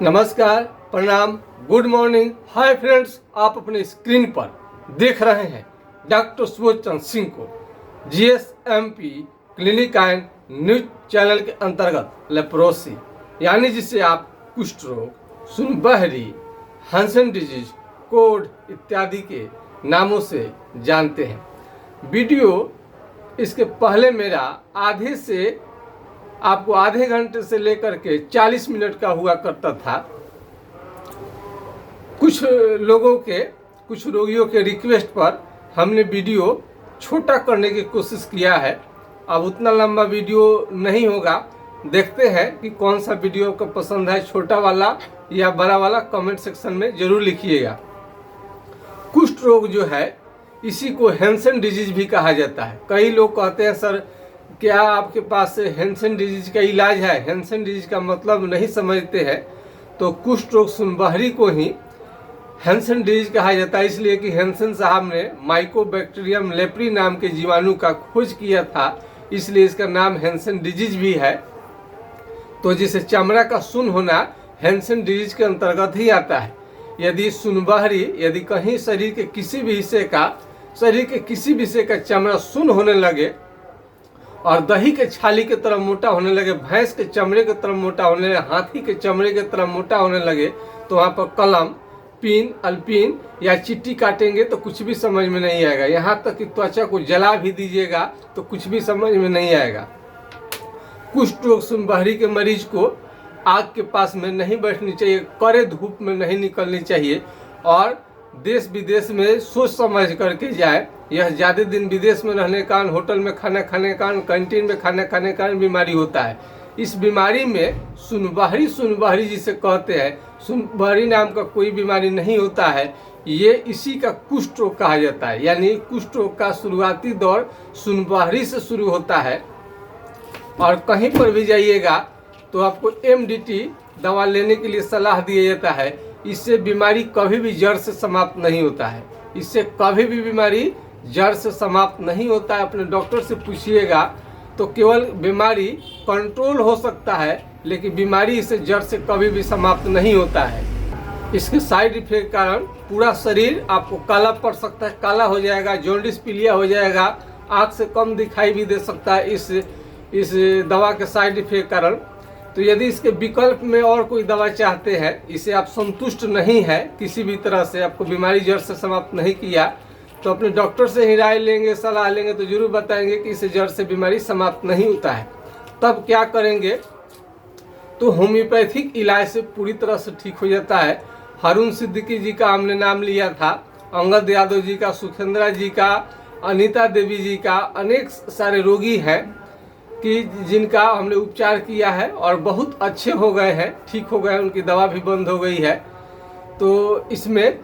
नमस्कार, प्रणाम, good morning, hi friends. आप अपने स्क्रीन पर देख रहे हैं डॉक्टर सुबोध चंद्र सिंह को GSMP clinic and news channel के अंतर्गत लेप्रोसी यानी जिसे आप कुष्ठ रोग, सुनबहरी, हैंसन डिजीज, कोड इत्यादि के नामों से जानते हैं। वीडियो इसके पहले मेरा आधे घंटे से लेकर के 40 मिनट का हुआ करता था। कुछ रोगियों के रिक्वेस्ट पर हमने वीडियो छोटा करने की कोशिश किया है। अब उतना लंबा वीडियो नहीं होगा। देखते हैं कि कौन सा वीडियो आपको पसंद है, छोटा वाला या बड़ा वाला। कमेंट सेक्शन में जरूर लिखिएगा। कुष्ठ रोग जो है इसी को हैंसन डिजीज भी कहा जाता है। कई लोग कहते हैं सर क्या आपके पास हैंसन डिजीज का इलाज है? हैंसन डिजीज का मतलब नहीं समझते हैं तो कुष्ठ रोग सुनबहरी को ही हैंसन डिजीज कहा जाता है, इसलिए कि हैंसन साहब ने माइकोबैक्टीरियम लेप्री नाम के जीवाणु का खोज किया था, इसलिए इसका नाम हैंसन डिजीज भी है। तो जिसे चमड़ा का सुन होना हैंसन डिजीज के अंतर्गत ही आता है। यदि कहीं शरीर के किसी भी हिस्से का चमड़ा सुन होने लगे और दही के छाली के तरफ मोटा होने लगे, भैंस के चमड़े के तरफ मोटा होने लगे, हाथी के चमड़े के तरफ मोटा होने लगे, तो वहाँ पर कलम, पिन, अल्पिन या चिट्टी काटेंगे तो कुछ भी समझ में नहीं आएगा। यहाँ तक कि त्वचा को जला भी दीजिएगा तो कुछ भी समझ में नहीं आएगा। कुष्ठ रोग सुनबहरी के मरीज को आग के पास में नहीं बैठनी चाहिए, कड़े धूप में नहीं निकलनी चाहिए और देश विदेश में सोच समझ करके जाए। यह ज़्यादा दिन विदेश में रहने के कारण, होटल में खाना खाने के कारण, कैंटीन में खाना खाने के कारण बीमारी होता है। इस बीमारी में सुनबहरी जिसे कहते हैं, सुनबहरी नाम का कोई बीमारी नहीं होता है। ये इसी का कुष्ठ रोग कहा जाता है। यानी कुष्ठ रोग का शुरुआती दौर सुनबहरी से शुरू होता है। और कहीं पर भी जाइएगा तो आपको MDT दवा लेने के लिए सलाह दिया जाता है। इससे बीमारी कभी भी जड़ से समाप्त नहीं होता है। अपने डॉक्टर से पूछिएगा तो केवल बीमारी कंट्रोल हो सकता है, लेकिन बीमारी इससे जड़ से कभी भी समाप्त नहीं होता है। इसके साइड इफेक्ट के कारण पूरा शरीर आपको काला पड़ सकता है, काला हो जाएगा, जॉन्डिस पीलिया हो जाएगा, आँख से कम दिखाई भी दे सकता है इस दवा के साइड इफेक्ट के कारण। तो यदि इसके विकल्प में और कोई दवा चाहते हैं, इसे आप संतुष्ट नहीं है किसी भी तरह से, आपको बीमारी जड़ से समाप्त नहीं किया, तो अपने डॉक्टर से ही राय लेंगे, सलाह लेंगे तो जरूर बताएंगे कि इसे जड़ से बीमारी समाप्त नहीं होता है। तब क्या करेंगे तो होम्योपैथिक इलाज से पूरी तरह से ठीक हो जाता है। हारून सिद्दीकी जी का हमने नाम लिया था, अंगद यादव जी का, सुखेंद्रा जी का, अनीता देवी जी का, अनेक सारे रोगी हैं कि जिनका हमने उपचार किया है और बहुत अच्छे हो गए हैं, ठीक हो गए हैं, उनकी दवा भी बंद हो गई है। तो इसमें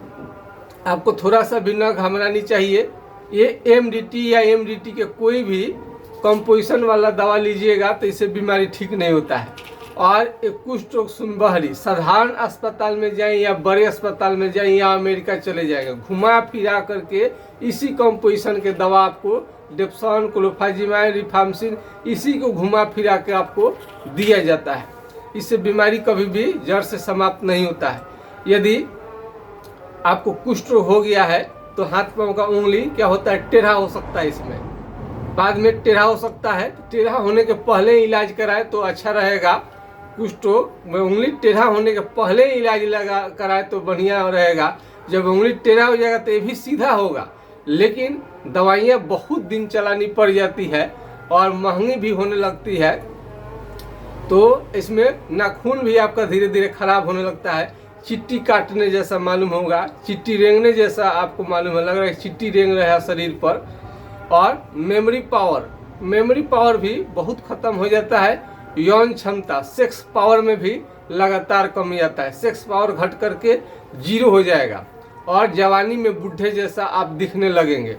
आपको थोड़ा सा भी न घबरानी चाहिए। ये MDT या MDT के कोई भी कंपोजिशन वाला दवा लीजिएगा तो इससे बीमारी ठीक नहीं होता है। और एक कुष्ठ रोग सुनबहरी साधारण अस्पताल में जाएं या बड़े अस्पताल में जाएं या अमेरिका चले जाएंगे, घुमा फिरा करके इसी कंपोजिशन के दवा आपको डेप्सॉन, क्लोफाजिमाइन, रिफाम्सिन, इसी को घुमा फिरा के आपको दिया जाता है। इससे बीमारी कभी भी जड़ से समाप्त नहीं होता है। यदि आपको कुष्ठ रोग हो गया है तो हाथ पांव का उंगली क्या होता है, टेढ़ा हो सकता है, इसमें बाद में टेढ़ा हो सकता है। टेढ़ा होने के पहले इलाज कराए तो अच्छा रहेगा। कुष्ठ रोग में उंगली टेढ़ा होने के पहले इलाज कराए तो बढ़िया रहेगा। जब उंगली टेढ़ा हो जाएगा तो ये भी सीधा होगा, लेकिन दवाइयाँ बहुत दिन चलानी पड़ जाती है और महंगी भी होने लगती है। तो इसमें नाखून भी आपका धीरे धीरे खराब होने लगता है। चिट्टी काटने जैसा मालूम होगा, चिट्टी रेंगने जैसा आपको मालूम है, लग रहा है चिट्टी रेंग रहा है शरीर पर। और मेमोरी पावर भी बहुत खत्म हो जाता है। यौन क्षमता, सेक्स पावर में भी लगातार कमी आता है। सेक्स पावर घट करके 0 हो जाएगा और जवानी में बुढ़े जैसा आप दिखने लगेंगे।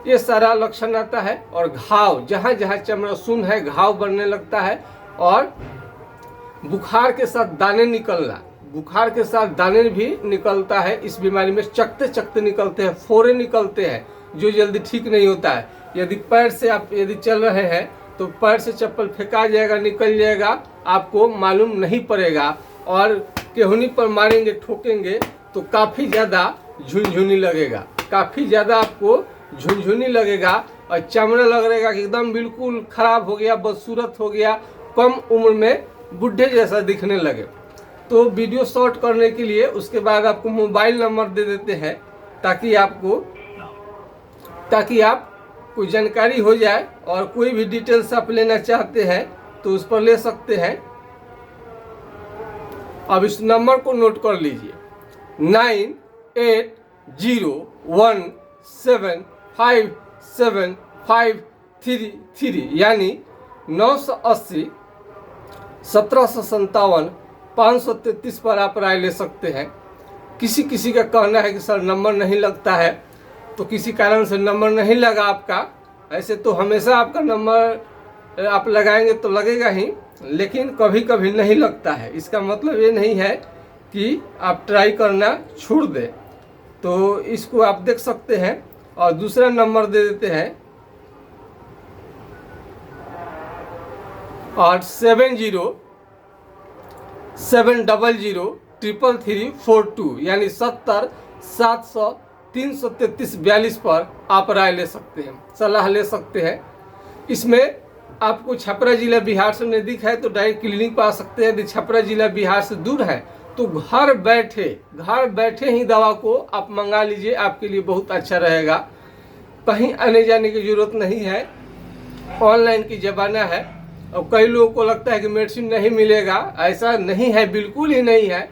ये सारा लक्षण आता है। और घाव, जहाँ जहाँ चमड़ा सुन है घाव बनने लगता है। और बुखार के साथ दाने भी निकलता है। इस बीमारी में चकते निकलते हैं, फोड़े निकलते हैं, जो जल्दी ठीक नहीं होता है। यदि पैर से आप चल रहे हैं तो पैर से चप्पल फेंका जाएगा, निकल जाएगा, आपको मालूम नहीं पड़ेगा। और केहूनी पर मारेंगे, ठोकेंगे तो काफ़ी ज़्यादा झुनझुनी लगेगा, काफ़ी ज़्यादा आपको झुनझुनी लगेगा और चमड़ा लगेगा कि एकदम बिल्कुल ख़राब हो गया, बदसूरत हो गया, कम उम्र में बुढ़े जैसा दिखने लगे। तो वीडियो शॉर्ट करने के लिए उसके बाद आपको मोबाइल नंबर दे देते हैं ताकि आप कोई जानकारी हो जाए और कोई भी डिटेल्स आप लेना चाहते हैं तो उस पर ले सकते हैं। अब इस नंबर को नोट कर लीजिए 9801757533 यानी 980 1757 533 पर आप राय ले सकते हैं। किसी का कहना है कि सर नंबर नहीं लगता है, तो किसी कारण से नंबर नहीं लगा आपका। ऐसे तो हमेशा आपका नंबर आप लगाएंगे तो लगेगा ही, लेकिन कभी कभी नहीं लगता है। इसका मतलब ये नहीं है कि आप ट्राई करना छोड़ दें। तो इसको आप देख सकते हैं और दूसरा नंबर दे देते हैं 7070333342 यानी 70-700-333-42 पर आप राय ले सकते हैं, सलाह ले सकते हैं। इसमें आपको छपरा जिला बिहार से नज़दीक है तो डायरेक्ट क्लिनिक पर आ सकते हैं। यदि छपरा जिला बिहार से दूर है तो घर बैठे ही दवा को आप मंगा लीजिए, आपके लिए बहुत अच्छा रहेगा। कहीं आने जाने की ज़रूरत नहीं है, ऑनलाइन की ज़माना है। और कई लोगों को लगता है कि मेडिसिन नहीं मिलेगा, ऐसा नहीं है, बिल्कुल ही नहीं है।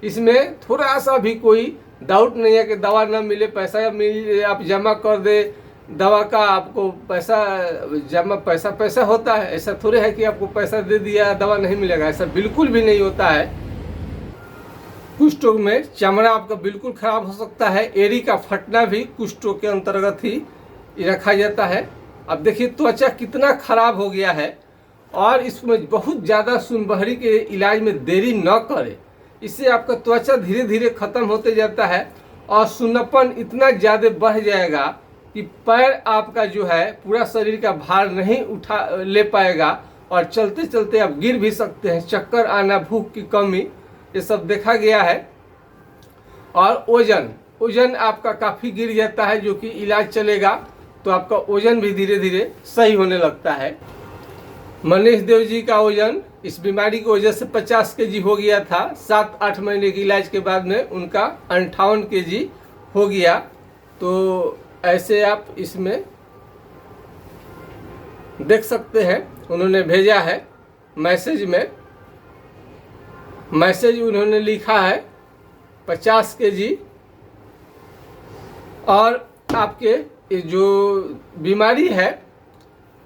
इसमें थोड़ा सा भी कोई डाउट नहीं है कि दवा ना मिले, पैसा मिले आप जमा कर दे, दवा का आपको पैसा होता है। ऐसा थोड़े है कि आपको पैसा दे दिया दवा नहीं मिलेगा, ऐसा बिल्कुल भी नहीं होता है। कुष्ठ रोग में चमड़ा आपका बिल्कुल खराब हो सकता है, एड़ी का फटना भी कुष्ठ रोग के अंतर्गत ही रखा जाता है। अब देखिए त्वचा कितना खराब हो गया है और इसमें बहुत ज़्यादा सुनबहरी के इलाज में देरी न करें, इससे आपका त्वचा धीरे धीरे खत्म होते जाता है और सुन्नापन इतना ज़्यादा बढ़ जाएगा कि पैर आपका जो है पूरा शरीर का भार नहीं उठा ले पाएगा और चलते चलते आप गिर भी सकते हैं। चक्कर आना, भूख की कमी, ये सब देखा गया है। और वजन आपका काफ़ी गिर जाता है, जो कि इलाज चलेगा तो आपका वजन भी धीरे धीरे सही होने लगता है। मनीष देव जी का वजन इस बीमारी की वजह से 50 केजी हो गया था। 7-8 महीने के इलाज के बाद में उनका 58 केजी हो गया। तो ऐसे आप इसमें देख सकते हैं, उन्होंने भेजा है मैसेज उन्होंने लिखा है 50 केजी। और आपके जो बीमारी है,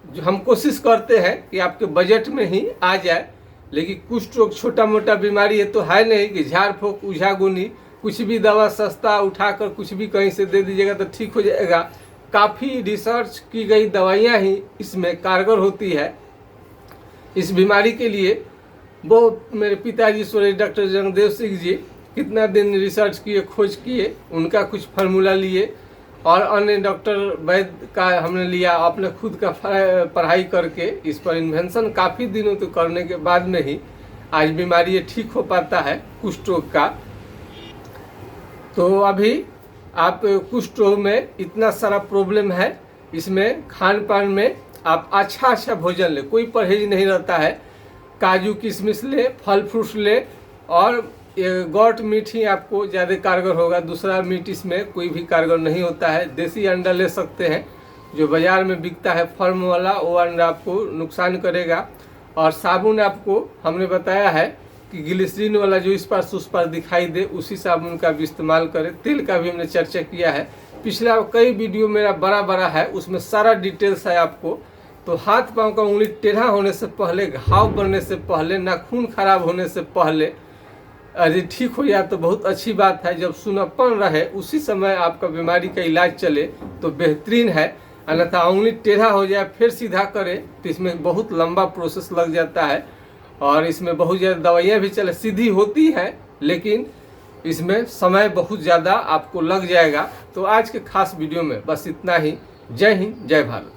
जो हम कोशिश करते हैं कि आपके बजट में ही आ जाए, लेकिन कुष्ठ रोग छोटा मोटा बीमारी है तो है नहीं कि झाड़ फूक उझागुनी कुछ भी दवा सस्ता उठाकर कुछ भी कहीं से दे दीजिएगा तो ठीक हो जाएगा। काफ़ी रिसर्च की गई दवाइयाँ ही इसमें कारगर होती है। इस बीमारी के लिए वो मेरे पिताजी स्वर्गीय डॉक्टर जंगदेव सिंह जी कितना दिन रिसर्च किए, खोज किए, उनका कुछ फार्मूला लिए और अन्य डॉक्टर वैद्य का हमने लिया, अपने खुद का पढ़ाई करके इस पर इन्वेंशन काफ़ी दिनों तक करने के बाद में ही आज बीमारी ये ठीक हो पाता है कुष्ठ रोग का। तो अभी आप कुष्ठ रोग में इतना सारा प्रॉब्लम है, इसमें खान पान में आप अच्छा भोजन ले, कोई परहेज नहीं रहता है। काजू किशमिश ले, फल फ्रूट्स ले और गौट मीट ही आपको ज़्यादा कारगर होगा। दूसरा मीट इसमें कोई भी कारगर नहीं होता है। देसी अंडा ले सकते हैं, जो बाज़ार में बिकता है फर्म वाला, वो अंडा आपको नुकसान करेगा। और साबुन आपको हमने बताया है कि ग्लिसरीन वाला जो इस पार उस पार दिखाई दे, उसी साबुन का भी इस्तेमाल करें। तेल का भी हमने चर्चा किया है, पिछला कई वीडियो मेरा बड़ा है, उसमें सारा डिटेल्स है आपको। तो हाथ पाँव का उंगली टेढ़ा होने से पहले, घाव बनने से पहले, नाखून खराब होने से पहले यदि ठीक हो जाए तो बहुत अच्छी बात है। जब सुनापन रहे उसी समय आपका बीमारी का इलाज चले तो बेहतरीन है। अन्यथा उंगली टेढ़ा हो जाए फिर सीधा करे तो इसमें बहुत लंबा प्रोसेस लग जाता है और इसमें बहुत ज़्यादा दवाइयाँ भी चले, सीधी होती हैं लेकिन इसमें समय बहुत ज़्यादा आपको लग जाएगा। तो आज के खास वीडियो में बस इतना ही। जय हिंद, जय भारत।